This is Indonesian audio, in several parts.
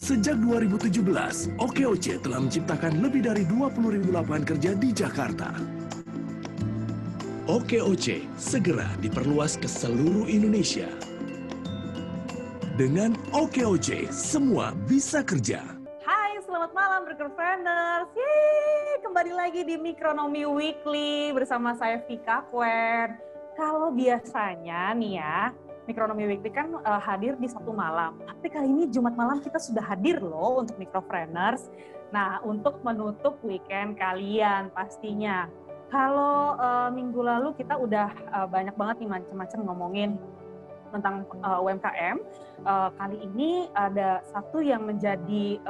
Sejak 2017, OKOC telah menciptakan lebih dari 20.000 lapangan kerja di Jakarta. OKOC segera diperluas ke seluruh Indonesia. Dengan OKOC, semua bisa kerja. Hai, selamat malam Recruiters. Yeay, kembali lagi di Micronomy Weekly bersama saya Vika Kwen. Kalau biasanya nih ya, Micronomy Weekly kan hadir di Sabtu malam. Tapi kali ini Jumat malam kita sudah hadir loh untuk Micropreneurs. Nah, untuk menutup weekend kalian pastinya. Kalau minggu lalu kita udah banyak banget nih macam-macam ngomongin tentang UMKM. Kali ini ada satu yang menjadi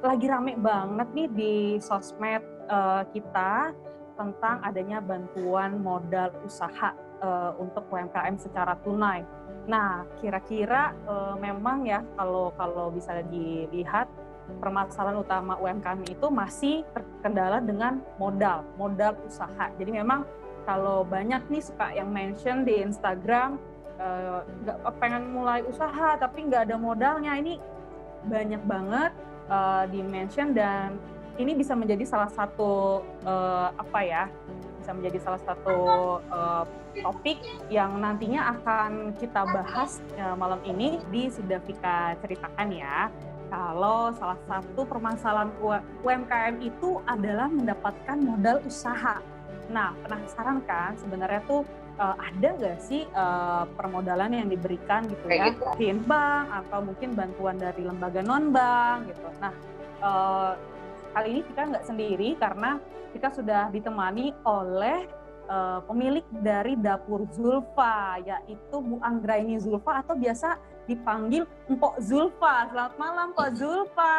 lagi rame banget nih di sosmed kita tentang adanya bantuan modal usaha untuk UMKM secara tunai. Nah, kira-kira memang ya kalau bisa dilihat permasalahan utama UMKM itu masih terkendala dengan modal usaha. Jadi memang kalau banyak nih suka yang mention di Instagram pengen mulai usaha tapi nggak ada modalnya, ini banyak banget di-mention dan ini bisa menjadi salah satu topik yang nantinya akan kita bahas malam ini di Sudah Vika Ceritakan ya. Kalau salah satu permasalahan UMKM itu adalah mendapatkan modal usaha. Nah, penasaran kan sebenarnya tuh ada nggak sih permodalan yang diberikan gitu ya, di bank atau mungkin bantuan dari lembaga non-bank gitu. Nah, kali ini kita nggak sendiri karena kita sudah ditemani oleh pemilik dari Dapur Zulfa, yaitu Bu Anggraini Zulfa atau biasa dipanggil Mpok Zulfa. Selamat malam, Mpok Zulfa.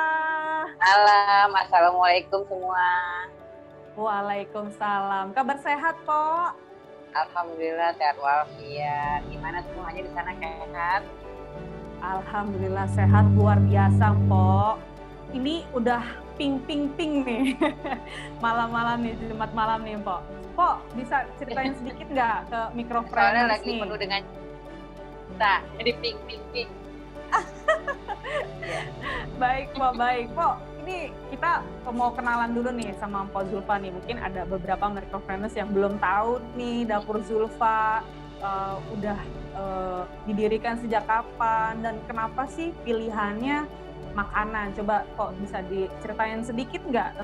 Malam, assalamualaikum semua. Waalaikumsalam. Kabar sehat, Pok? Alhamdulillah sehat walafiat. Gimana semuanya di sana sehat? Alhamdulillah sehat luar biasa, Mpok. Ini udah ping nih malam-malam nih, Jumat malam nih, Mpok. Pok, bisa ceritain sedikit nggak ke Micropreneurs nih? Soalnya lagi penuh dengan cinta, jadi ping. Baik, Pok, baik. Pok, ini kita mau kenalan dulu nih sama Mpok Zulfa nih. Mungkin ada beberapa Micropreneurs yang belum tahu nih Dapur Zulfa udah didirikan sejak kapan dan kenapa sih pilihannya makanan. Coba kok bisa diceritain sedikit nggak?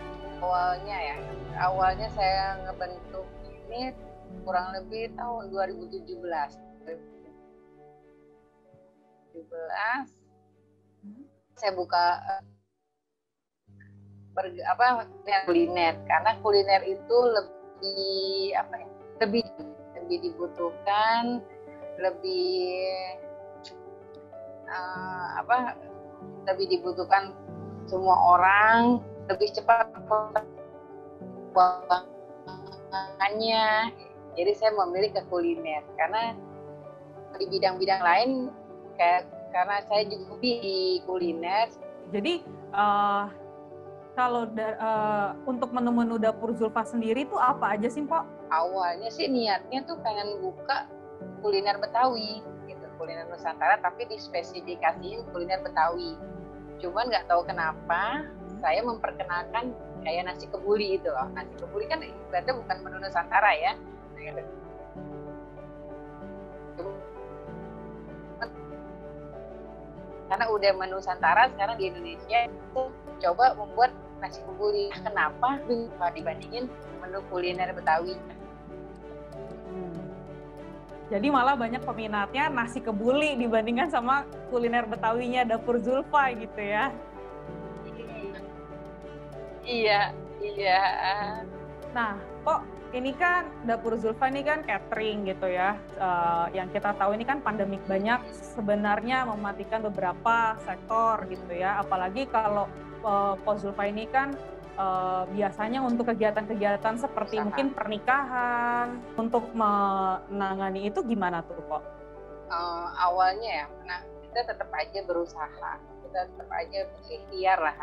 Awalnya saya ngebentuk ini kurang lebih tahun 2017. Saya buka kuliner, karena kuliner itu lebih dibutuhkan, lebih dibutuhkan semua orang, lebih cepat buangannya. Jadi saya memilih ke kuliner karena di bidang-bidang lain karena saya juga di kuliner. Jadi kalau untuk menu-menu Dapur Zulfa sendiri itu apa aja sih, Pok? Awalnya sih niatnya tuh pengen buka kuliner Betawi gitu, kuliner Nusantara tapi dispesifikasiin kuliner Betawi. Cuman nggak tahu kenapa saya memperkenalkan kayak nasi kebuli itu loh. Nasi kebuli kan ibaratnya bukan menu Nusantara ya. Karena udah menu Nusantara sekarang di Indonesia, coba membuat nasi kebuli. Kenapa dibandingin menu kuliner Betawi? Jadi malah banyak peminatnya nasi kebuli dibandingkan sama kuliner Betawinya Dapur Zulfa gitu ya? Iya. Nah, kok ini kan Dapur Zulfa ini kan catering gitu ya. Yang kita tahu ini kan pandemik banyak sebenarnya mematikan beberapa sektor gitu ya. Apalagi kalau Pok Zulfa ini kan biasanya untuk kegiatan-kegiatan seperti mungkin pernikahan. Untuk menangani itu gimana tuh, Pok? Awalnya ya, kita tetap aja berusaha. Kita tetap aja ikhtiar lah.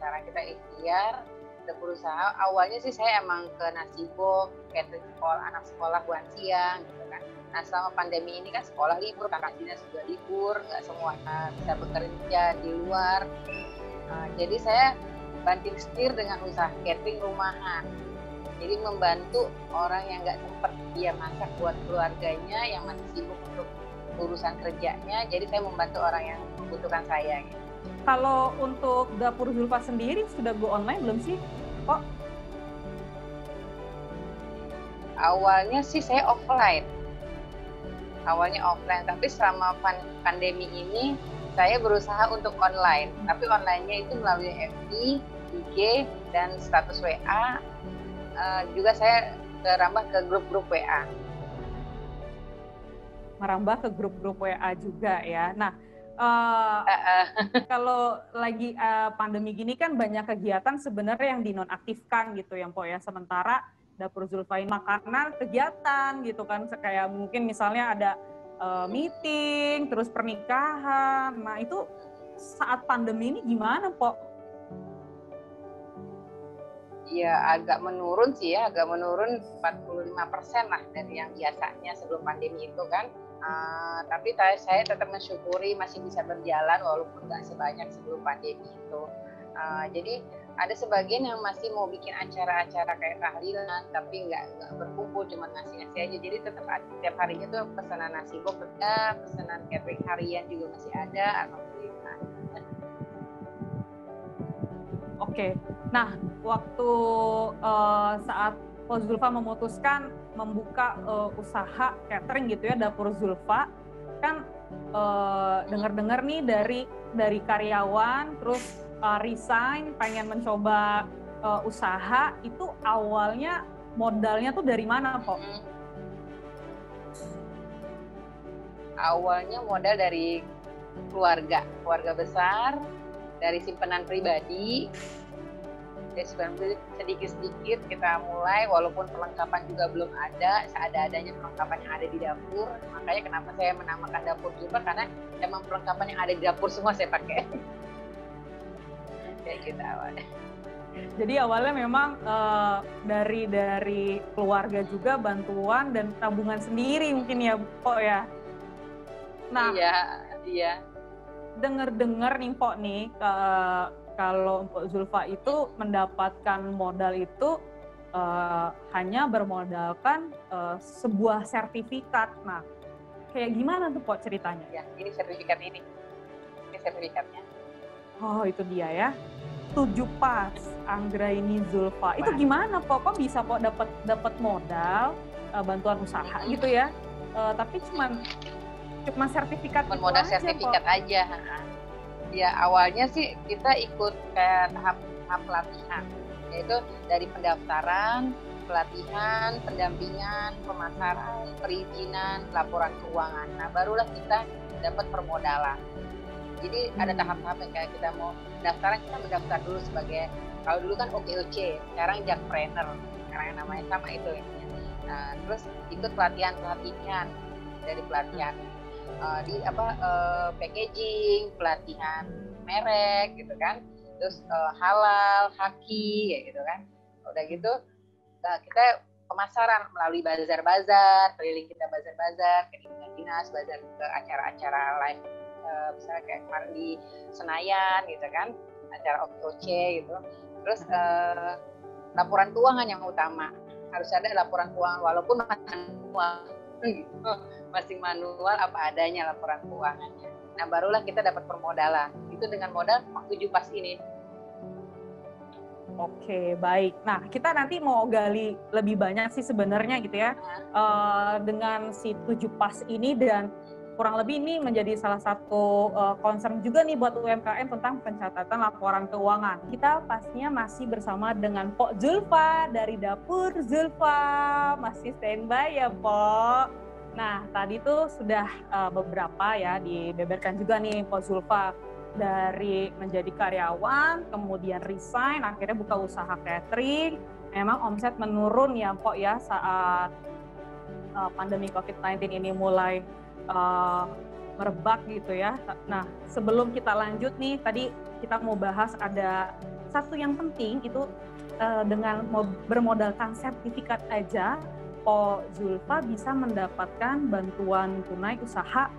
Cara kita ikhtiar, kita berusaha. Awalnya sih saya emang ke Nasibo, catering sekolah, anak sekolah buat siang gitu kan. Nah, selama pandemi ini kan sekolah libur, kakak dinas juga libur, nggak semua bisa bekerja di luar. Jadi saya banting setir dengan usaha catering rumahan. Jadi membantu orang yang nggak sempat dia masak buat keluarganya, yang masih sibuk untuk urusan kerjanya. Jadi saya membantu orang yang membutuhkan saya. Gitu. Kalau untuk Dapur Zulfa sendiri sudah go online belum sih? Kok? Awalnya sih saya offline. Tapi selama pandemi ini saya berusaha untuk online. Tapi online-nya itu melalui FB, IG, dan status WA. Juga saya merambah ke grup-grup WA. Merambah ke grup-grup WA juga ya. Nah, kalau lagi pandemi gini kan banyak kegiatan sebenarnya yang dinonaktifkan gitu ya, Mpok ya. Sementara Dapur Zulfa ini makanan kegiatan gitu kan, kayak mungkin misalnya ada meeting, terus pernikahan. Nah itu saat pandemi ini gimana, Pok? Ya agak menurun 45% lah dari yang biasanya sebelum pandemi itu kan. Tapi saya tetap mensyukuri masih bisa berjalan walaupun nggak sebanyak sebelum pandemi itu. Jadi ada sebagian yang masih mau bikin acara-acara kayak tahlilan tapi nggak berkumpul, cuma ngasih-ngasih aja. Jadi tetap tiap harinya tuh pesanan nasi box ada, pesanan catering harian juga masih ada. Alhamdulillah. Oke, nah waktu saat Pos Zulfa memutuskan membuka usaha catering gitu ya, Dapur Zulfa, kan dengar-dengar nih dari karyawan terus resign pengen mencoba usaha, itu awalnya modalnya tuh dari mana, Pok? Awalnya modal dari keluarga besar, dari simpanan pribadi. Jadi sedikit-sedikit kita mulai, walaupun perlengkapan juga belum ada, seada-adanya perlengkapan yang ada di dapur. Makanya kenapa saya menamakan Dapur Zulfa, karena emang perlengkapan yang ada di dapur semua saya pakai. Kayak gitu awalnya. Jadi awalnya memang dari keluarga juga bantuan dan tabungan sendiri mungkin ya, Pok ya. Nah, iya. Dengar-dengar nih, Pok nih, kalau Mpok Zulfa itu mendapatkan modal itu hanya bermodalkan sebuah sertifikat. Nah, kayak gimana tuh, Pok, ceritanya? Ya, ini sertifikat ini. Ini sertifikatnya. Oh, itu dia ya. 7 Pas Anggraini Zulfa. Itu gimana, Pok? Kok bisa, Pok, dapat modal bantuan usaha gitu ya? Tapi cuma sertifikat itu modal aja, sertifikat Pok. aja. Ya awalnya sih kita ikut kayak tahap pelatihan, yaitu dari pendaftaran, pelatihan, pendampingan, pemasaran, perizinan, laporan keuangan. Nah barulah kita dapat permodalan. Jadi ada tahap-tahap yang kayak kita mau pendaftaran, kita mendaftar dulu sebagai, kalau dulu kan OKOC, sekarang Jakpreneur, sekarang namanya sama itu ya. Nah, terus ikut pelatihan dari pelatihan. Packaging, pelatihan merek gitu kan, terus halal, haki kayak gitu kan. Udah gitu kita pemasaran melalui bazar-bazar, keliling kita bazar-bazar, ke dinas, bazar ke acara-acara live, misalnya kayak kemarin di Senayan gitu kan, acara OKOC gitu. Terus laporan keuangan yang utama, harus ada laporan keuangan walaupun masih manual apa adanya laporan keuangannya. Nah barulah kita dapat permodalan. Itu dengan modal 7 Pas ini. Oke, baik. Nah, kita nanti mau gali lebih banyak sih sebenarnya gitu ya. Dengan si 7 Pas ini, dan kurang lebih ini menjadi salah satu concern juga nih buat UMKM tentang pencatatan laporan keuangan. Kita pastinya masih bersama dengan Pok Zulfa dari Dapur Zulfa. Masih standby ya, Pok. Nah, tadi tuh sudah beberapa ya dibeberkan juga nih Pok Zulfa, dari menjadi karyawan, kemudian resign, akhirnya buka usaha catering. Memang omset menurun ya, Pok ya, saat pandemi COVID-19 ini mulai merebak gitu ya. Nah, sebelum kita lanjut nih, tadi kita mau bahas ada satu yang penting, itu dengan bermodalkan sertifikat aja Po Zulfa bisa mendapatkan bantuan tunai usaha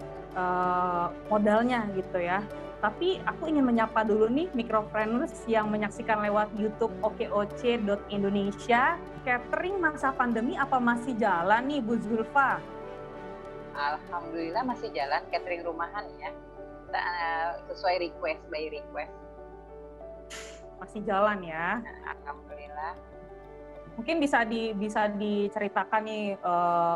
modalnya gitu ya. Tapi aku ingin menyapa dulu nih micropreneurs yang menyaksikan lewat YouTube okoc.indonesia. Catering masa pandemi apa masih jalan nih Bu Zulfa? Alhamdulillah masih jalan catering rumahan ya. Kita, sesuai request, by request. Masih jalan ya. Alhamdulillah. Mungkin bisa diceritakan nih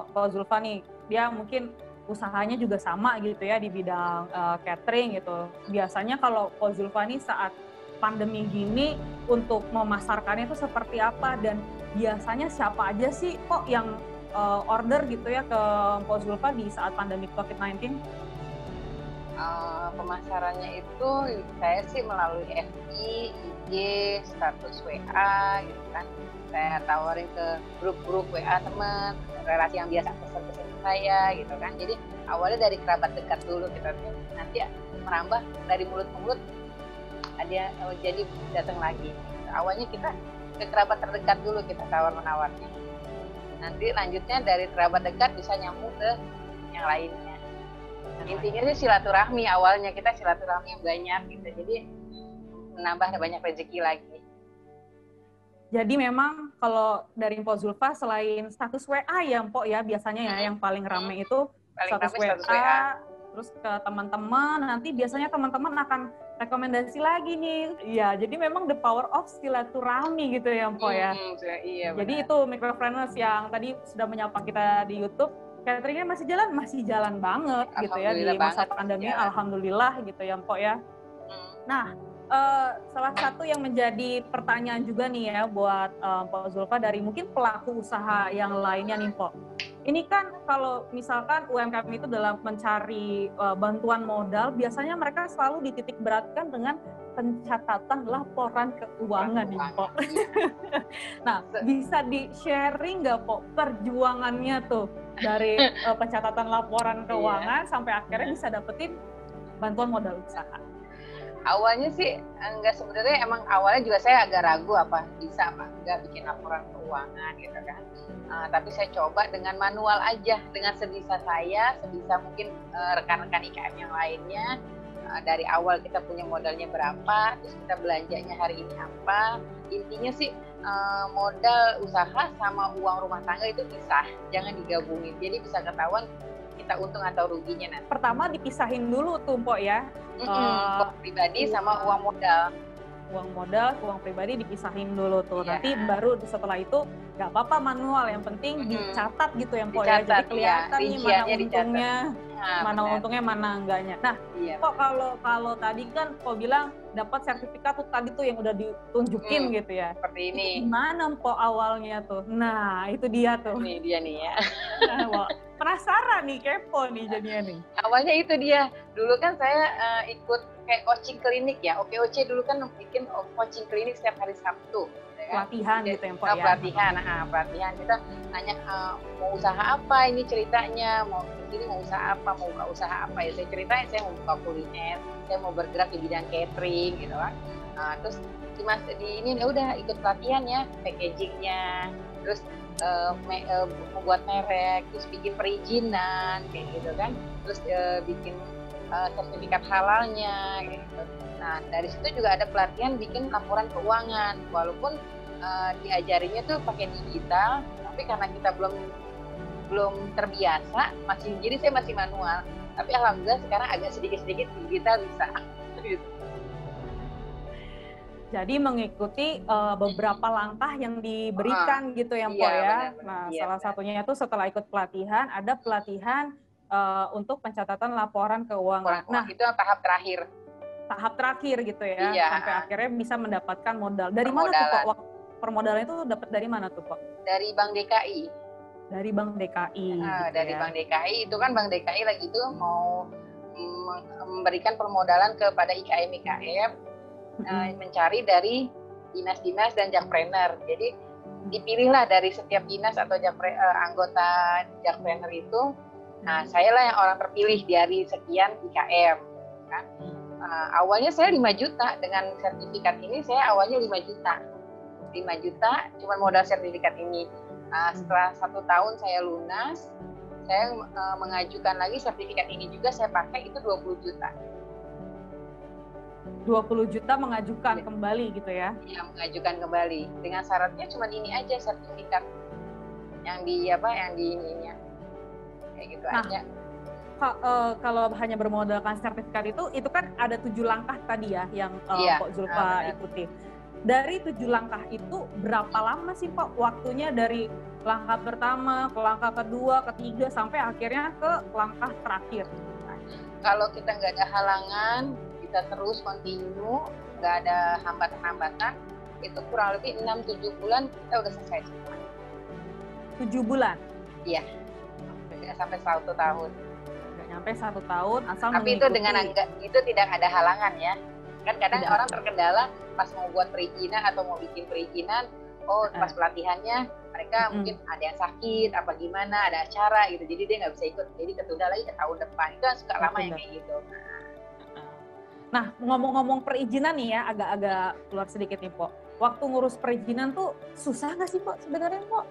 Pak Zulfa nih, dia mungkin usahanya juga sama gitu ya di bidang catering gitu. Biasanya kalau Pak Zulfa nih saat pandemi gini untuk memasarkannya itu seperti apa dan biasanya siapa aja sih kok yang order gitu ya ke Pak Zulfa di saat pandemi COVID-19? Pemasarannya itu saya sih melalui FB, IG, status WA gitu kan. Saya tawarin ke grup-grup WA teman, relasi yang biasa pesan-pesan saya gitu kan. Jadi awalnya dari kerabat dekat dulu kita nanti merambah dari mulut ke mulut ada jadi datang lagi. Awalnya kita ke kerabat terdekat dulu kita tawar-menawarnya. Nanti lanjutnya dari kerabat dekat bisa nyambung ke yang lainnya. Intinya sih silaturahmi, awalnya kita silaturahmi yang banyak gitu. Jadi menambah banyak rezeki lagi. Jadi memang kalau dari Mpok Zulfa selain status WA ya Mpok ya biasanya ya yang paling rame itu status WA, terus ke teman-teman, nanti biasanya teman-teman akan rekomendasi lagi nih. Iya, jadi memang the power of silaturahmi gitu ya Mpok ya. Iya, jadi itu micropreneurs yang tadi sudah menyapa kita di YouTube, cateringnya masih jalan banget gitu ya di masa pandemi, alhamdulillah gitu ya Mpok ya. Nah, salah satu yang menjadi pertanyaan juga nih ya buat Mpok Zulfa dari mungkin pelaku usaha yang lainnya nih Mpok. Ini kan kalau misalkan UMKM itu dalam mencari bantuan modal, biasanya mereka selalu dititik beratkan dengan pencatatan laporan keuangan nih Mpok. Nah, bisa di-sharing nggak Pok perjuangannya tuh dari pencatatan laporan keuangan sampai akhirnya bisa dapetin bantuan modal usaha? Awalnya sih enggak, sebenarnya emang awalnya juga saya agak ragu apa bisa apa enggak bikin laporan keuangan gitu kan. Tapi saya coba dengan manual aja, dengan sebisa saya, sebisa mungkin rekan-rekan IKM yang lainnya. Dari awal kita punya modalnya berapa, terus kita belanjanya hari ini apa. Intinya sih modal usaha sama uang rumah tangga itu pisah, jangan digabungin. Jadi bisa ketahuan kita untung atau ruginya nanti. Pertama dipisahin dulu tuh Mpok ya. Uang pribadi sama uang modal. Uang modal, uang pribadi dipisahin dulu tuh. Nanti baru setelah itu nggak apa-apa manual, yang penting dicatat gitu ya Mpok ya. Jadi kelihatan nih mana untungnya, mana untungnya, mana enggaknya. Nah, Pok kalau tadi kan Pok bilang dapat sertifikat tuh tadi tuh yang udah ditunjukin gitu ya. Seperti ini. Gimana Pok awalnya tuh? Nah, itu dia tuh. Ini dia nih ya. Nah, penasaran nih, kepo nih jadinya nih. Awalnya itu dia. Dulu kan saya ikut kayak coaching klinik ya. OKOC dulu kan bikin coaching klinik setiap hari Sabtu. Pelatihan gitu ya Pok ya. Pelatihan. Kita nanya mau usaha apa ini ceritanya, mau usaha apa, mau buka usaha apa ya. Saya ceritain saya mau buka kuliner, saya mau bergerak di bidang catering gitu kan. Terus di ini udah ikut pelatihan ya, packagingnya, terus membuat merek, terus bikin perizinan kayak gitu kan, terus bikin sertifikat halalnya kayak gitu. Nah dari situ juga ada pelatihan bikin laporan keuangan, walaupun diajarinya tuh pakai digital, tapi karena kita belum terbiasa, jadi saya masih manual. Tapi alhamdulillah sekarang agak sedikit-sedikit digital bisa. Gitu. Jadi mengikuti beberapa langkah yang diberikan gitu ya Mpok ya. Nah salah satunya itu setelah ikut pelatihan, ada pelatihan untuk pencatatan laporan keuangan. Nah itu tahap terakhir. Tahap terakhir gitu ya, sampai akhirnya bisa mendapatkan modal. Dari mana tuh Pak? Permodalan itu dapat dari mana tuh Pak? Dari Bank DKI. Dari Bank DKI. Dari Bank DKI itu kan Bank DKI lagi tuh mau memberikan permodalan kepada IKM-IKM. Mencari dari dinas-dinas dan jakpreneur. Jadi dipilihlah dari setiap dinas atau anggota jakpreneur itu. Nah, saya lah yang orang terpilih dari sekian IKM. Kan? Awalnya saya 5 juta dengan sertifikat ini. Saya awalnya 5 juta. 5 juta cuma modal sertifikat ini. Setelah 1 tahun saya lunas, saya mengajukan lagi sertifikat ini juga saya pakai itu 20 juta. 20 juta mengajukan kembali gitu ya? Iya, mengajukan kembali. Dengan syaratnya cuma ini aja sertifikat yang di ininya. Kayak gitu aja. Kalau hanya bermodalkan sertifikat itu kan ada 7 langkah tadi ya yang Pok Zulfa ikuti. Dari 7 langkah itu berapa lama sih Pok waktunya dari langkah pertama ke langkah kedua, ketiga sampai akhirnya ke langkah terakhir? Kalau kita nggak ada halangan, kita terus continue, nggak ada hambatan-hambatan, itu kurang lebih 6-7 bulan kita udah selesai semua. 7 bulan? Iya, tidak sampai 1 tahun. Nggak nyampe 1 tahun asal tapi mengikuti. itu tidak ada halangan ya. Kan kadang orang terkendala pas mau buat perizinan atau mau bikin perizinan, pas pelatihannya mereka mungkin ada yang sakit apa gimana, ada acara gitu, jadi dia nggak bisa ikut, jadi ketunda lagi ke tahun depan. Itu kan suka lama yang kayak gitu. Nah, ngomong-ngomong perizinan nih ya, agak-agak keluar sedikit nih Pok. Waktu ngurus perizinan tuh susah nggak sih Pok sebenarnya Pok?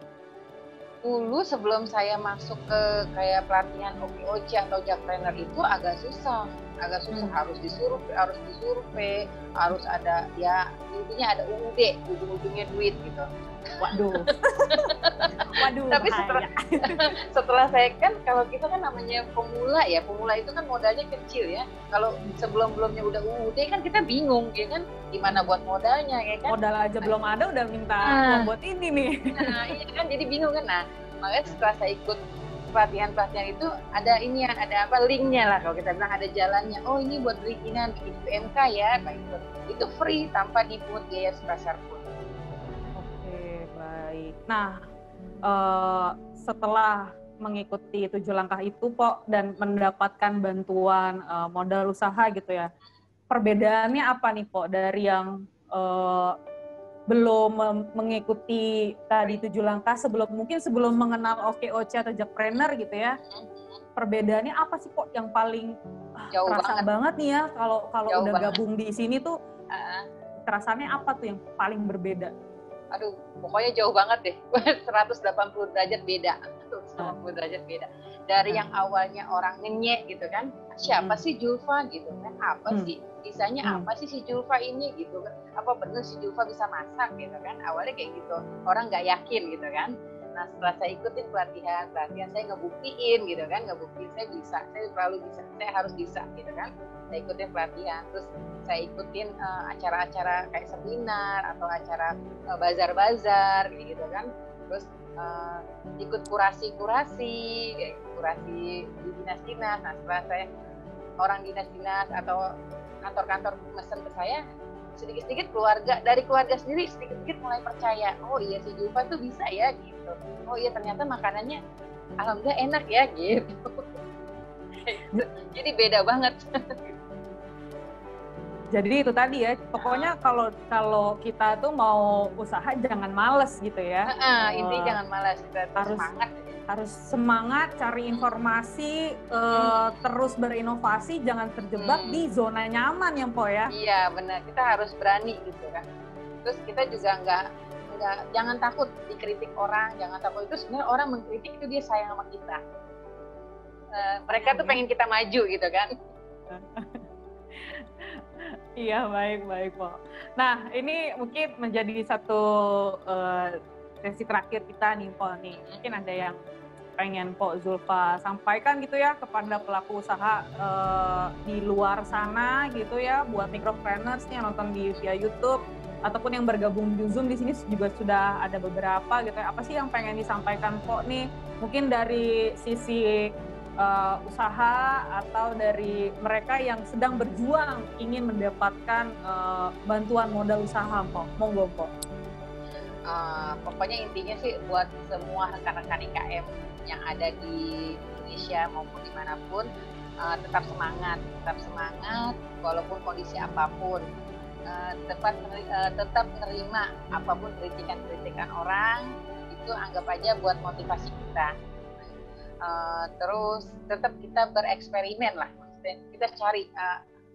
Dulu sebelum saya masuk ke kayak pelatihan OKOC atau Jakpreneur itu agak susah, harus disurvei, harus ada ya intinya ada UUD, ujung-ujungnya duit gitu. Waduh. Tapi setelah saya kan, kalau kita kan namanya pemula itu kan modalnya kecil ya. Kalau sebelum-belumnya udah UUD kan kita bingung ya kan, gimana buat modalnya ya kan. Modal aja belum ada udah minta uang buat ini nih. Nah iya kan, jadi bingung kan. Nah makanya setelah saya ikut pelatihan itu ada linknya lah, kalau kita bilang ada jalannya. Oh ini buat perizinan bikin UMK ya, kayak gitu. Itu free tanpa dipungut biaya sepeser pun. Oke, baik. Nah, setelah mengikuti 7 langkah itu Pok dan mendapatkan bantuan modal usaha gitu ya, perbedaannya apa nih Pok dari yang belum mengikuti tadi 7 langkah, sebelum mengenal OKOC atau Jakpreneur gitu ya? Perbedaannya apa sih Pok yang paling terasa banget nih ya kalau udah gabung di sini tuh kerasaannya apa tuh yang paling berbeda? Aduh, pokoknya jauh banget deh. 180 derajat beda. 180 derajat beda. Dari yang awalnya orang ngenyek gitu kan, siapa sih Zulfa gitu kan, apa sih kisahnya, apa sih si Zulfa ini gitu kan, apa bener si Zulfa bisa masak gitu kan, awalnya kayak gitu, orang nggak yakin gitu kan. Nah setelah saya ikutin pelatihan saya ngebuktiin gitu kan, saya bisa, saya selalu bisa, saya harus bisa gitu kan. Saya ikutin pelatihan, terus saya ikutin acara-acara kayak seminar atau acara bazar-bazar kayak gitu kan, terus ikut kurasi kayak kurasi di dinas-dinas. Nah setelah saya orang dinas-dinas atau kantor-kantor mesen ke saya, sedikit-sedikit dari keluarga sendiri sedikit-sedikit mulai percaya, oh iya si Zulfa tuh bisa ya gitu, oh iya ternyata makanannya alhamdulillah enak ya gitu. Jadi beda banget. Jadi itu tadi ya, pokoknya kalau kita tuh mau usaha jangan males gitu ya. Intinya jangan malas, kita harus semangat cari informasi, terus berinovasi, jangan terjebak di zona nyaman ya Po ya. Iya benar, kita harus berani gitu kan. Terus kita juga jangan takut dikritik orang, jangan takut. Itu sebenarnya orang mengkritik itu dia sayang sama kita. Mereka tuh pengen kita maju gitu kan. Iya baik Po. Nah ini mungkin menjadi satu sesi terakhir kita nih Po nih. Mungkin ada yang pengen Po Zulfa sampaikan gitu ya kepada pelaku usaha di luar sana gitu ya, buat micropreneurs nih yang nonton via YouTube ataupun yang bergabung di Zoom di sini juga sudah ada beberapa gitu ya. Apa sih yang pengen disampaikan Po nih? Mungkin dari sisi usaha atau dari mereka yang sedang berjuang ingin mendapatkan bantuan modal usaha Po. Monggo Po. Pokoknya intinya sih buat semua rekan-rekan IKM yang ada di Indonesia maupun dimanapun, tetap semangat walaupun kondisi apapun, tetap menerima apapun kritikan orang, itu anggap aja buat motivasi kita. Terus tetap kita bereksperimen lah, maksudnya kita cari,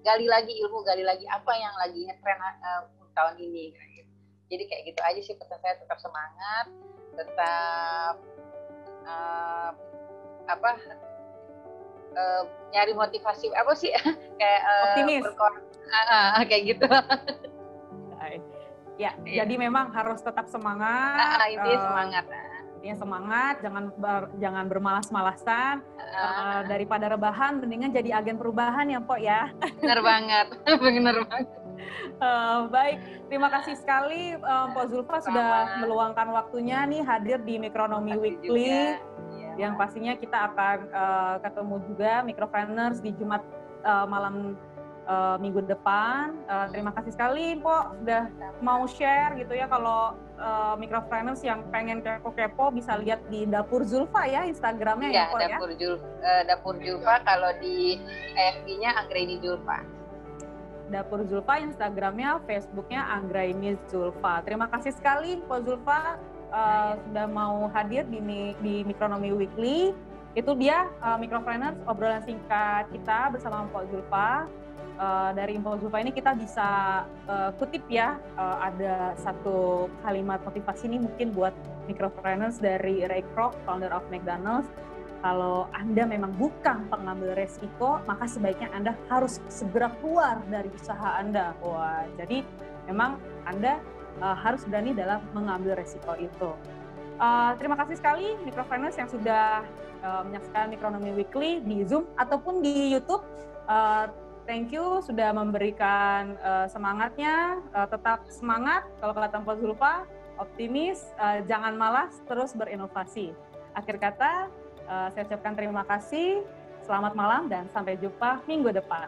gali lagi ilmu, gali lagi apa yang lagi ngetren tahun ini. Jadi kayak gitu aja sih pesan saya, tetap semangat, tetap apa nyari motivasi apa sih kayak Optimis. Kayak gitu. Baik. Ya, jadi memang harus tetap semangat. Intinya semangat. Intinya semangat, jangan bermalas-malasan. Daripada rebahan, mendingan jadi agen perubahan ya, Pok ya. Benar banget, benar banget. Baik, terima kasih sekali Mpok Zulfa sudah meluangkan waktunya nih hadir di Micronomy Weekly. Yang pastinya kita akan ketemu juga Micropreneurs di Jumat malam minggu depan. Terima kasih sekali Mpok sudah mau share gitu ya. Kalau Micropreneurs yang pengen kepo-kepo bisa lihat di Dapur Zulfa ya Instagramnya ya Pok ya. Dapur Zulfa, kalau di FB-nya Anggraini Zulfa. Dapur Zulfa, Instagramnya, Facebooknya Anggraini Zulfa. Terima kasih sekali Mpok Zulfa sudah mau hadir di Micronomy Weekly. Itu dia Micropreneurs, obrolan singkat kita bersama Mpok Zulfa. Dari Mpok Zulfa ini kita bisa kutip ya, ada satu kalimat motivasi ini mungkin buat Micropreneurs dari Ray Kroc, founder of McDonald's. Kalau Anda memang bukan pengambil resiko, maka sebaiknya Anda harus segera keluar dari usaha Anda. Wah, jadi memang Anda harus berani dalam mengambil resiko itu. Terima kasih sekali Micropreneurs yang sudah menyaksikan Micronomy Weekly di Zoom ataupun di YouTube. Thank you sudah memberikan semangatnya, tetap semangat. Kalau kata Mpok Zulfa, optimis, jangan malas, terus berinovasi. Akhir kata, saya ucapkan terima kasih, selamat malam dan sampai jumpa minggu depan.